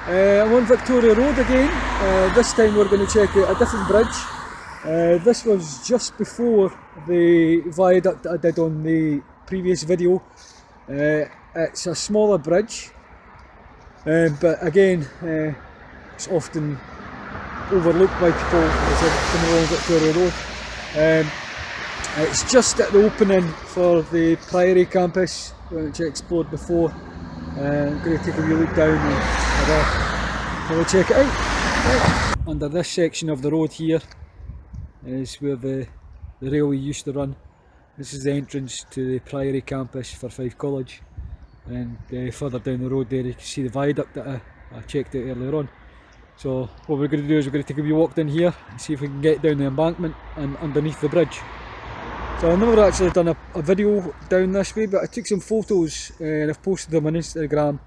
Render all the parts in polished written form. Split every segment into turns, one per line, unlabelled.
I'm on Victoria Road again. This time we're going to check out a different bridge. This was just before the viaduct that I did on the previous video. It's a smaller bridge, but again it's often overlooked by people as they're coming along Victoria Road. It's just at the opening for the Priory campus, which I explored before. I'm going to take a wee look down and we'll check it out. Right. Under this section of the road here is where the railway used to run. This is the entrance to the Priory campus for Fife College, and further down the road there you can see the viaduct that I checked out earlier on. So what we're going to do is we're going to take a wee walk down here and see if we can get down the embankment and underneath the bridge. So I've never actually done a video down this way, but I took some photos and I've posted them on Instagram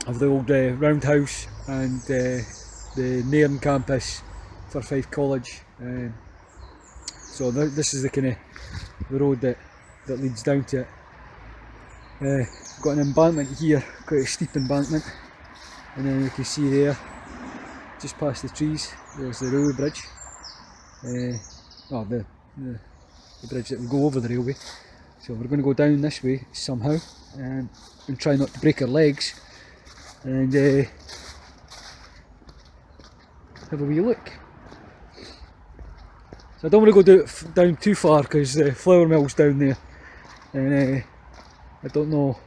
of the old roundhouse and the Nairn campus for Fife College. So this is the kind of the road that leads down to it. Got an embankment here, quite a steep embankment, and then you can see there, just past the trees, there's the railway bridge. The bridge that will go over the railway. So we're going to go down this way somehow and try not to break our legs and have a wee look. So I don't want to go down too far because the flour mill's down there, and I don't know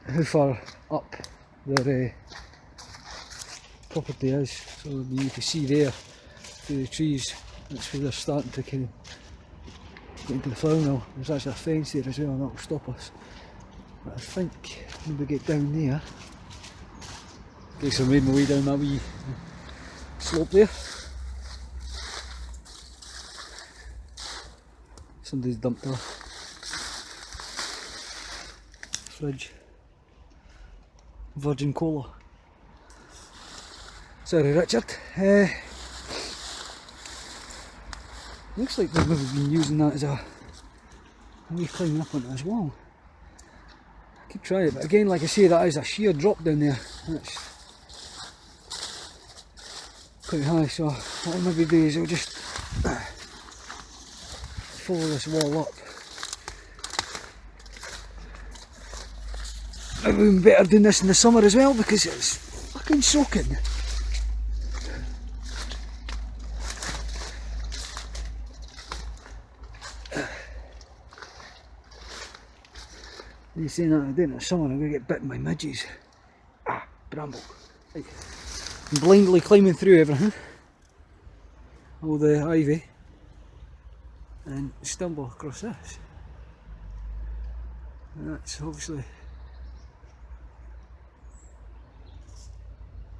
how far up their property is. So you can see there through the trees, that's where they're starting to kind of get into the flour mill. There's actually a fence there as well, and that will stop us. But I think when we get down there, I guess I made my way down that wee slope there. Somebody's dumped a fridge. Virgin Cola. Sorry Richard. Looks like they've maybe been using that as a way climbing up onto this wall. I could try it, but again, like I say, that is a sheer drop down there. That's quite high, so what I'll maybe do is I'll just follow this wall up. Maybe we'd be better doing this in the summer as well because it's fucking soaking. You saying that I'm doing it in the summer, I'm going to get bitten by midges. Bramble. Right. I'm blindly climbing through everything, all the ivy, and stumble across this. And that's obviously,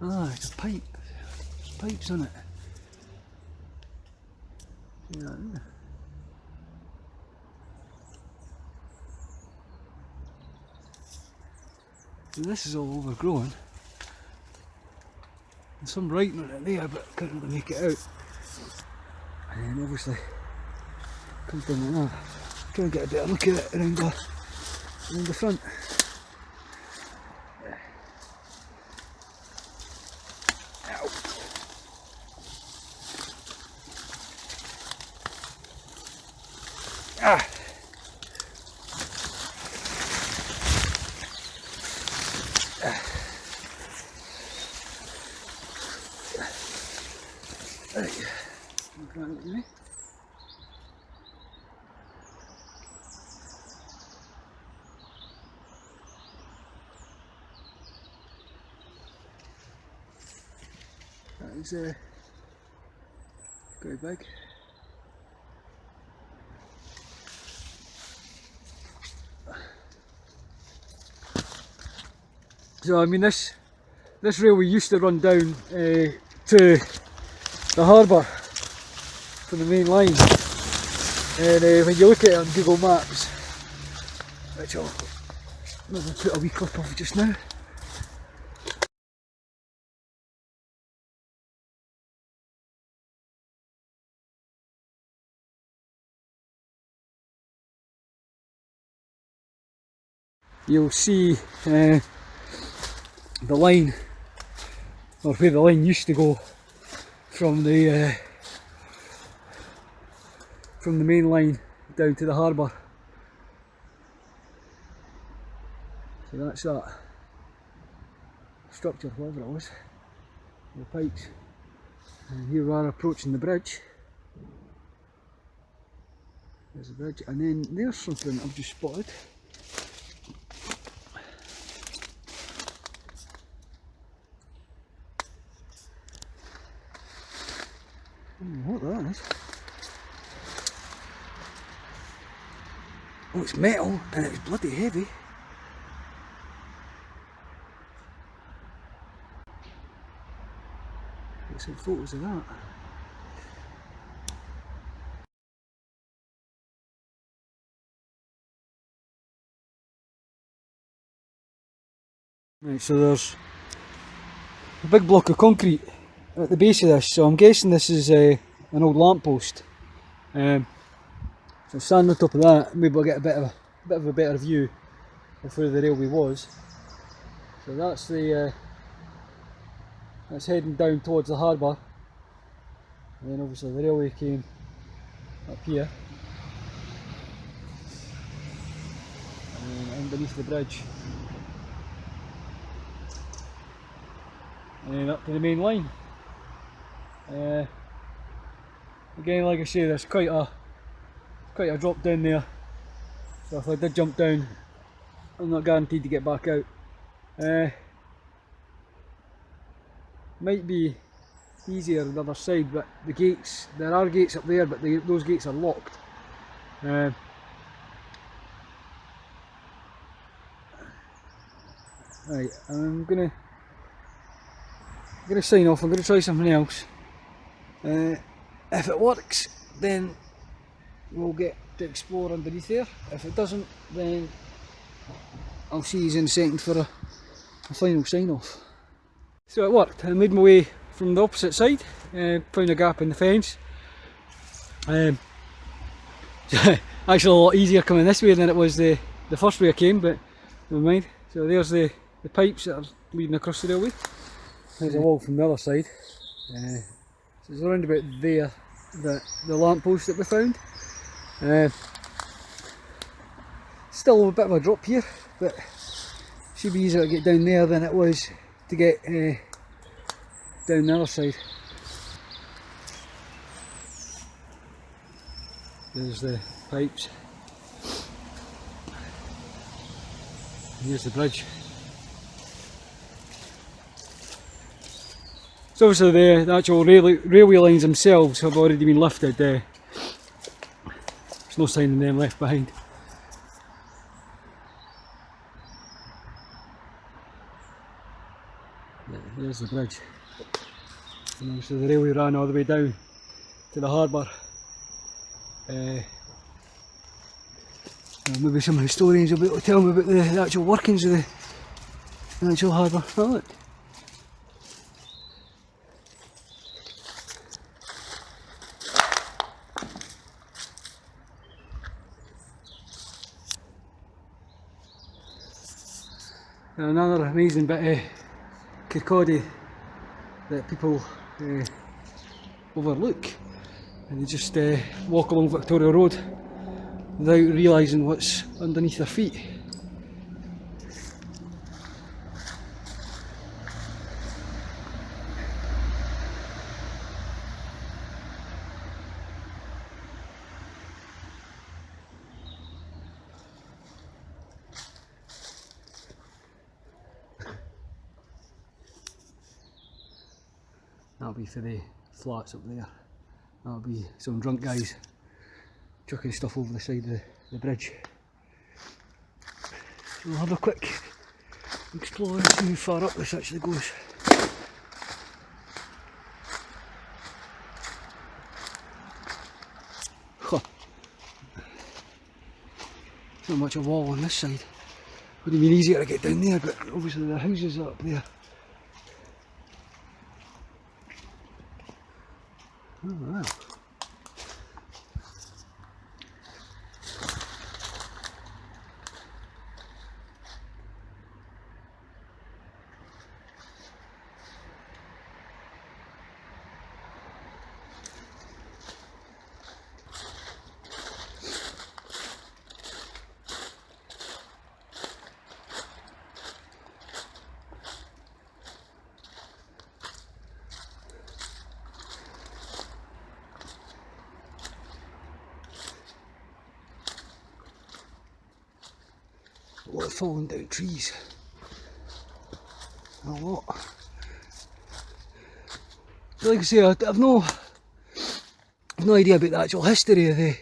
it's a pipe. There's pipes on it. See that there? So this is all overgrown. There's some writing on it there, but I couldn't really make it out. And then obviously comes down like that. Try and get a better look at it around the front. Ow. That is quite big. So I mean this railway used to run down to the harbour from the main line, and when you look at it on Google Maps, which I'll maybe put a wee clip of just now, you'll see the line, or where the line used to go from the main line down to the harbour. So that's that structure, whatever it was, the pipes. And here we are approaching the bridge. There's the bridge, and then there's something I've just spotted. I don't know what that is. Oh, it's metal and it's bloody heavy. Get some photos of that. Right, so there's a big block of concrete at the base of this, so I'm guessing this is an old lamppost. So standing on top of that, maybe I'll get a bit of a better view of where the railway was. So that's that's heading down towards the harbour, and then obviously the railway came up here and underneath the bridge, and then up to the main line. Again, like I say, there's quite a drop down there, so if I did jump down, I'm not guaranteed to get back out. Might be easier on the other side, but the gates, there are gates up there, but those gates are locked. Right, I'm gonna sign off. I'm gonna try something else. If it works, then we'll get to explore underneath there. If it doesn't, then I'll see you in a second for a final sign off. So it worked. I made my way from the opposite side, found a gap in the fence. Actually a lot easier coming this way than it was the first way I came, but never mind. So there's the pipes that are leading across the railway. There's a wall from the other side. So it's around about there, the lamppost that we found. Still a bit of a drop here, but should be easier to get down there than it was to get down the other side. There's the pipes. And here's the bridge. So obviously the actual railway lines themselves have already been lifted. There's no sign of them left behind. There's the bridge. And obviously the railway ran all the way down to the harbour. Maybe some historians will be able to tell me about the actual workings of the actual harbour. Oh, look. Another amazing bit of Kirkcaldy that people overlook, and they just walk along Victoria Road without realising what's underneath their feet. That'll be for the flats up there. That'll be some drunk guys chucking stuff over the side of the bridge. So we'll have a quick explore and see how far up this actually goes. Huh. Not much a wall on this side. Would have been easier to get down there, but obviously the houses are up there. Oh wow. lot of falling down trees. A lot. Like I say, I've no idea about the actual history of the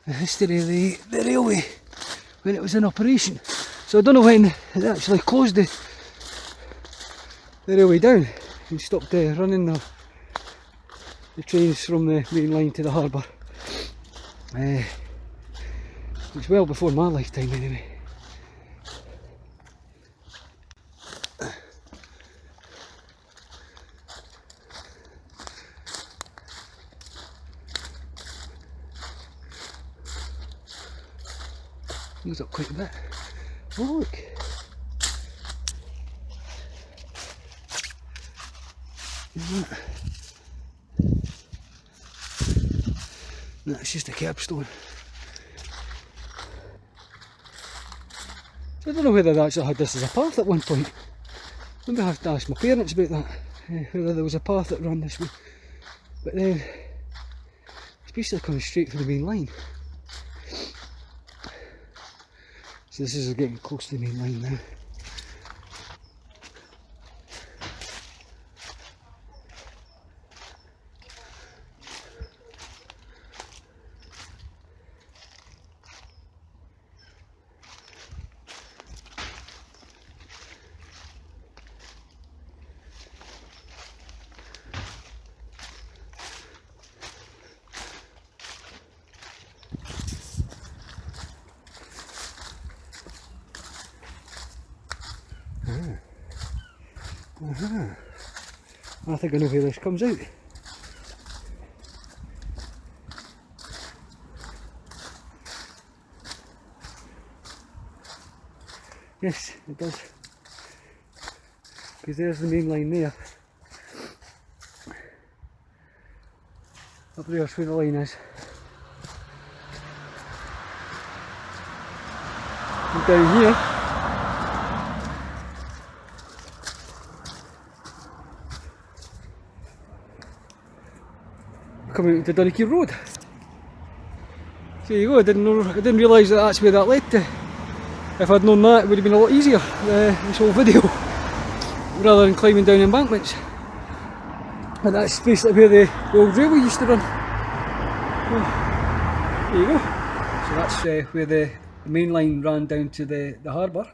history of the railway when it was in operation. So I don't know when they actually closed the railway down and stopped running the trains from the main line to the harbour. It's well before my lifetime anyway. Moves up quite a bit. Oh look! That's just a kerbstone. I don't know whether they actually had this as a path at one point. Maybe I have to ask my parents about that, whether there was a path that ran this way. But then, it's basically coming straight from the main line. So this is getting close to the main line now. I think I know where this comes out. Yes, it does. Because there's the main line there. Up there's where the line is. And down here, coming into Dunnicky Road. So there you go, I didn't realise that that's where that led to. If I'd known that, it would have been a lot easier, this whole video, rather than climbing down embankments. And that's basically where the old railway used to run. There you go. So that's where the main line ran down to the harbour.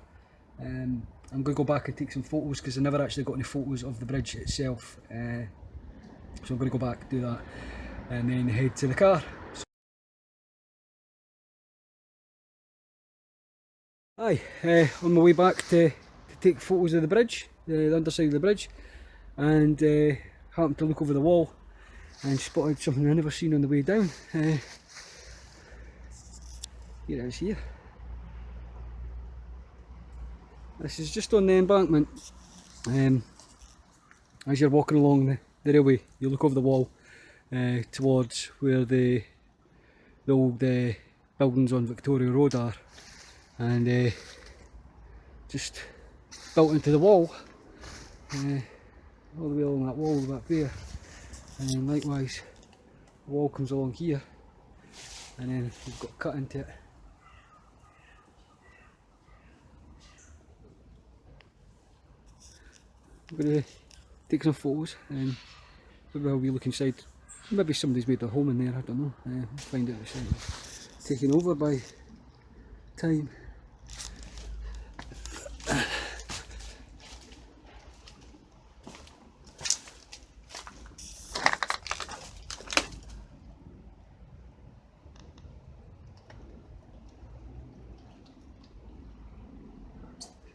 I'm going to go back and take some photos because I never actually got any photos of the bridge itself. So I'm going to go back and do that and then head to the car. Hi, on my way back to take photos of the bridge, the underside of the bridge, and happened to look over the wall and spotted something I've never seen on the way down. Here it is here. This is just on the embankment. As you're walking along the railway, you look over the wall towards where the old buildings on Victoria Road are, and just built into the wall, all the way along that wall back there, and then likewise the wall comes along here, and then you've got cut into it. I'm going to take some photos and maybe I'll be looking inside. Maybe somebody's made a home in there, I don't know. Find out it's taken over by time.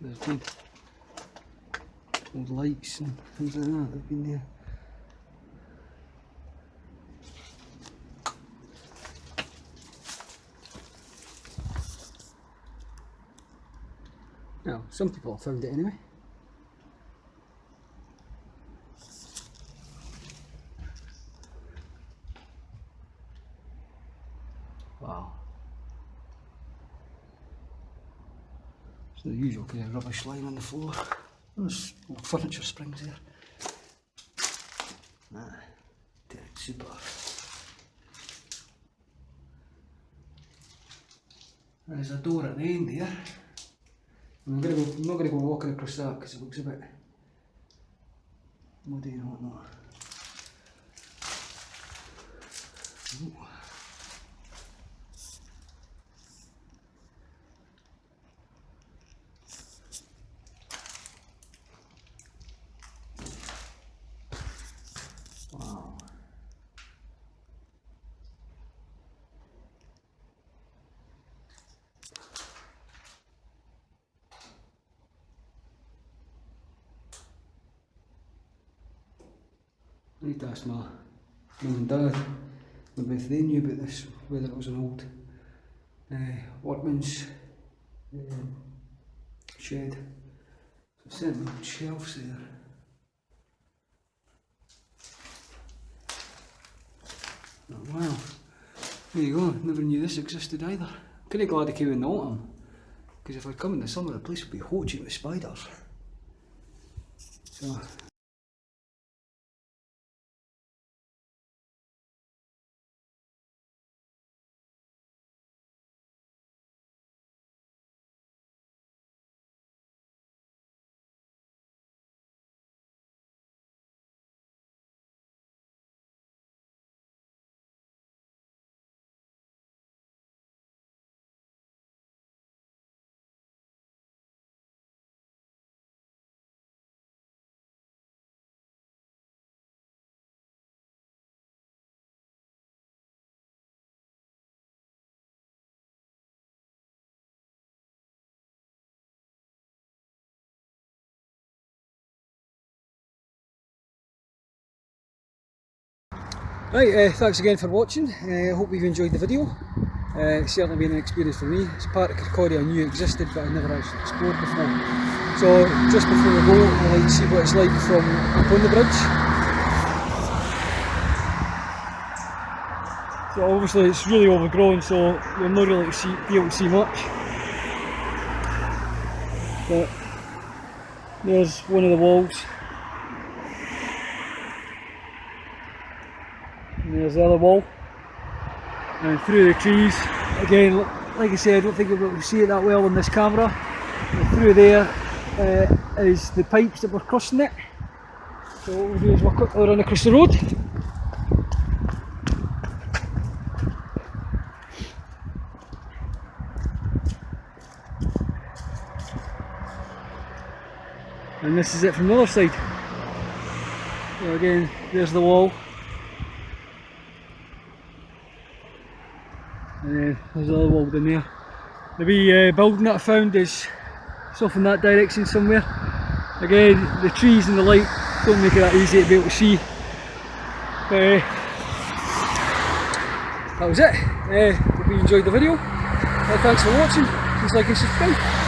There's been old lights and things like that have been there. Well, some people have found it anyway. Wow. It's the usual kind of rubbish lying on the floor. There's old furniture springs there. Dead super. There's a door at the end there. I'm not going to go walking across that because it looks a bit muddy and whatnot. Ooh. Wow. I need to ask my mum and dad maybe if they knew about this, whether it was an old workman's shed. So certainly old shelves there. Oh, wow, there you go, never knew this existed either. Kind of glad I came in the autumn, because if I'd come in the summer the place would be hoaching with spiders. So. Right, thanks again for watching. I hope you've enjoyed the video. It's certainly been an experience for me. It's part of Kirkcaldy I knew existed but I never actually explored before. So just before we go, I'd like to see what it's like from up on the bridge. So obviously it's really overgrown, so you'll not really be able to see much. But there's one of the walls. And there's the other wall, and through the trees, again, like I said, I don't think you'll be able to see it that well on this camera, and through there is the pipes that were crossing it. So what we'll do is we'll quickly run across the road. And this is it from the other side. So again, there's the wall. And then there's another wall down there. The wee building that I found is off in that direction somewhere. Again, the trees and the light don't make it that easy to be able to see. But that was it. Hope you enjoyed the video. Thanks for watching. Please like and subscribe.